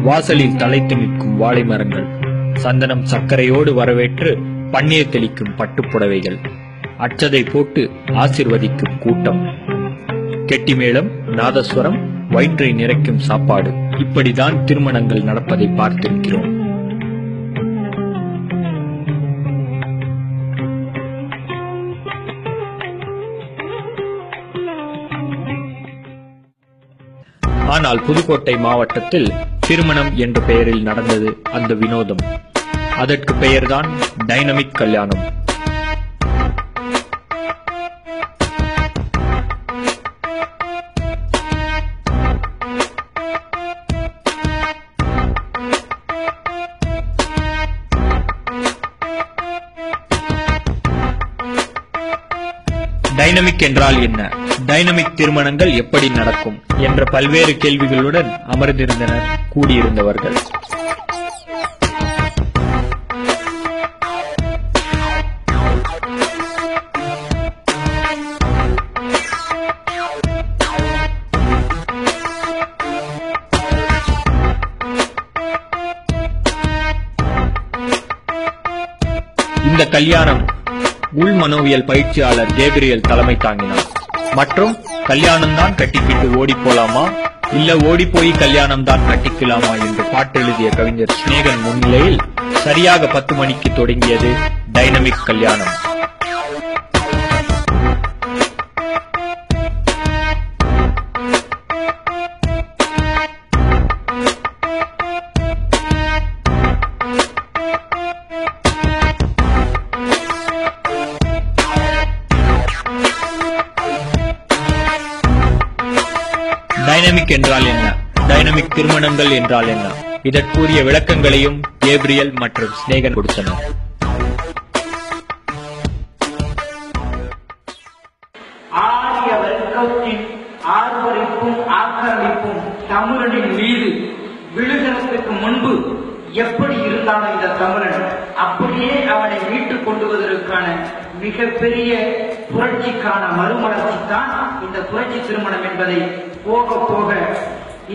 வாசலில் தலைத்து நிற்கும் வாழை மரங்கள், சந்தனம் சர்க்கரையோடு வரவேற்று பன்னீர் தெளிக்கும் பட்டுப்புடவைகள், அச்சதை போட்டு ஆசிர்வதிக்கும் கூட்டம், கெட்டிமேளம், நாதஸ்வரம், வயிற்றை நிறைக்கும் சாப்பாடு, இப்படிதான் திருமணங்கள் நடப்பதை பார்த்திருக்கிறோம். ஆனால் புதுக்கோட்டை மாவட்டத்தில் திருமணம் என்ற பெயரில் நடந்தது அந்த வினோதம். அதற்கு பெயர்தான் டைனமிக் கல்யாணம். டைனமிக் என்றால் என்ன, டைனமிக் திருமணங்கள் எப்படி நடக்கும் என்ற பல்வேறு கேள்விகளுடன் அமர்ந்திருந்தனர் கூடியிருந்தவர்கள். இந்த கல்யாணம் உள் மனோவியல் பயிற்சியாளர் கேப்ரியல் தலைமை தாங்கினார். மற்றும் கல்யாணம் தான் கட்டிக்கிட்டு ஓடி போலாமா, இல்ல ஓடி போய் கல்யாணம் தான் கட்டிக்கலாமா என்று பாட்டெழுதிய கவிஞர் ஸ்நேகன் முன்னிலையில் சரியாக 10 மணிக்கு தொடங்கியது டைனமிக் கல்யாணம். டைனமிக் என்றால் என்ன, டைனமிக் திருமணங்கள் என்றால் என்ன, இதற்குரிய விளக்கங்களையும் கேப்ரியல் மற்றும் ஸ்நேகன் கொடுத்தனர். ஆரிய வர்க்கத்தின் ஆர்வரிப்பும் ஆக்கிரமிப்பும் தமிழனின் மீது விழுகிறதுக்கு முன்பு எப்படி இருந்தானோ இந்த தமிழன், அப்படியே அவனை மீட்டுக் கொண்டுவதற்கான மிகப்பெரிய புரட்சிக்கான மறுமலர்ச்சி தான் இந்த புரட்சி திருமணம் என்பதை போக போக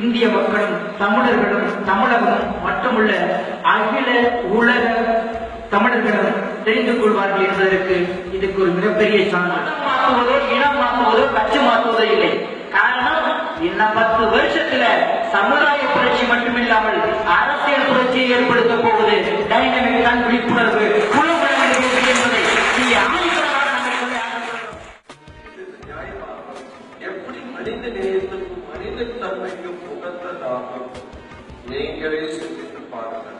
இந்திய மக்களும் தமிழர்களும் தமிழகமும் மட்டுமல்ல அகில உலக தமிழர்களும் தெரிந்து கொள்வார்கள் என்பதற்கு இதுக்கு ஒரு மிகப்பெரிய சான்று. மாற்றுவதோ இனம் மாற்றுவதோ கட்சி மாற்றுவதோ இல்லை. காரணம், இன்னும் 10 வருஷத்துல சமுதாய புரட்சி மட்டுமில்லாமல் அரசியல் புரட்சியை ஏற்படுத்த போவது டைனமிக் தான். விழிப்புணர்வு என்பதை எப்படி மனித நேயத்துக்கும் மனித தன்மைக்கும் உகந்ததாகும் நீங்களே சிந்தித்து பாருங்கள்.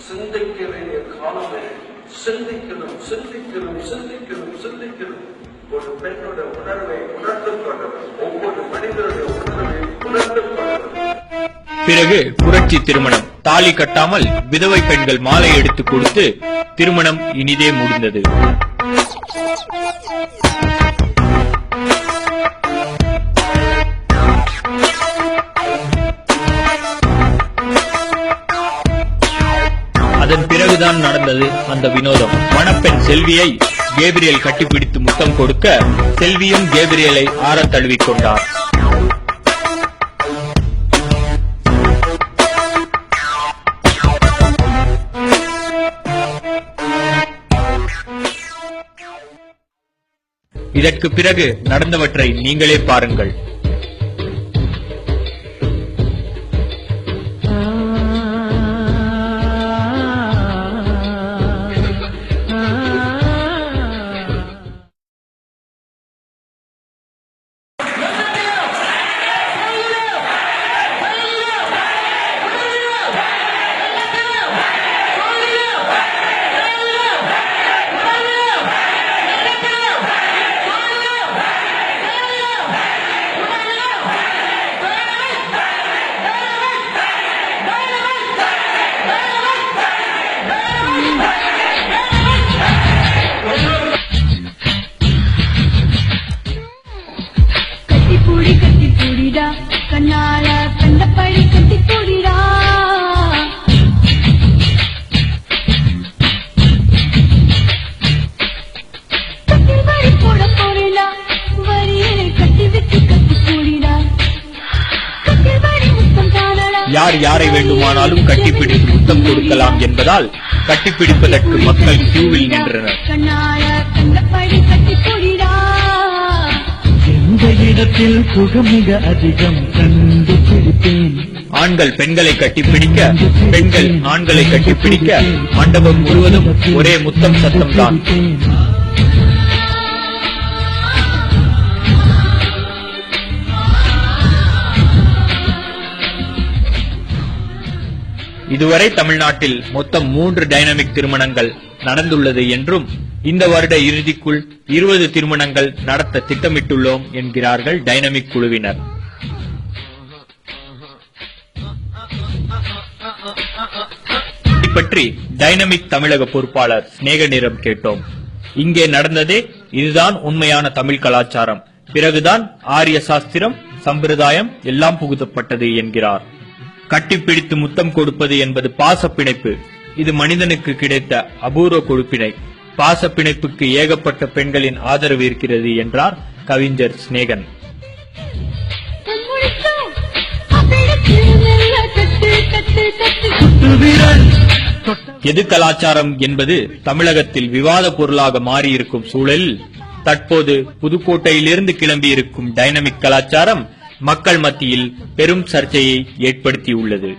சிந்திக்க வேண்டிய காலமே சிந்திக்கணும் சிந்திக்கணும் சிந்திக்கணும் சிந்திக்கணும். ஒரு பெண்ணோட உணர்வை உணர்ந்து கொண்டவர், ஒவ்வொரு மனிதனுடைய உணர்வை உணர்ந்து கொண்டவர். பிறகு புரட்சி திருமணம். தாலி கட்டாமல் விதவை பெண்கள் மாலை எடுத்துக் கொடுத்து திருமணம் இனிதே முடிந்தது. அதன் பிறகுதான் நடந்தது அந்த வினோதம். மணப்பெண் செல்வியை கேப்ரியல் கட்டிப்பிடித்து முத்தம் கொடுக்க செல்வியும் கேப்ரியலை ஆறத் தழுவிக் கொண்டார். இதற்கு பிறகு நடந்தவற்றை நீங்களே பாருங்கள். கண்ணால கண்ட பழி கட்டி போடிடா. கட்டில் வரி போட போறீடா, வரியை கட்டி வச்சு கட்டி போடிடா. கட்டில் வரி முத்தம் தானடா. யார் யார் யாரை வேண்டுமானாலும் கட்டிப்பிடித்து முத்தம் கொடுக்கலாம் என்பதால் கட்டிப்பிடிப்பதற்கு மக்கள் கியூவில் நின்றனர். கண்ணால கண்டபடி கட்டி கொடிடா. எந்த இடத்தில் சுகம் மிக அதிகம் கண்டுபிடிப்பேன். ஆண்கள் பெண்களை கட்டிப்பிடிக்க, பெண்கள் ஆண்களை கட்டிப்பிடிக்க, மண்டபம் முழுவதும் ஒரே முத்தம் சத்தம்தான். இதுவரை தமிழ்நாட்டில் மொத்தம் 3 டைனமிக் திருமணங்கள் நடந்துள்ளது என்றும் இந்த வருட இறுதிக்குள் 20 திருமணங்கள் நடத்த திட்டமிட்டுள்ளோம் என்கிறார்கள் டைனமிக் குழுவினர். பற்றி டைனமிக் தமிழக பொறுப்பாளர் சிநேகனிடம் கேட்டோம். இங்கே நடந்ததே இதுதான் உண்மையான தமிழ் கலாச்சாரம், பிறகுதான் ஆரிய சாஸ்திரம் சம்பிரதாயம் எல்லாம் புகுத்தப்பட்டது என்கிறார். கட்டிப்பிடித்து முத்தம் கொடுப்பது என்பது பாசப்பிணைப்பு. இது மனிதனுக்கு கிடைத்த அபூர்வ கொடுப்பினை. பாசப்பிணைப்புக்கு ஏகப்பட்ட பெண்களின் ஆதரவு இருக்கிறது என்றார் கவிஞர் சிநேகன். எது கலாச்சாரம் என்பது தமிழகத்தில் விவாத பொருளாக மாறியிருக்கும் சூழலில் தற்போது புதுக்கோட்டையிலிருந்து கிளம்பியிருக்கும் டைனமிக் கலாச்சாரம் மக்கள் மத்தியில் பெரும் சர்ச்சையை ஏற்படுத்தியுள்ளது.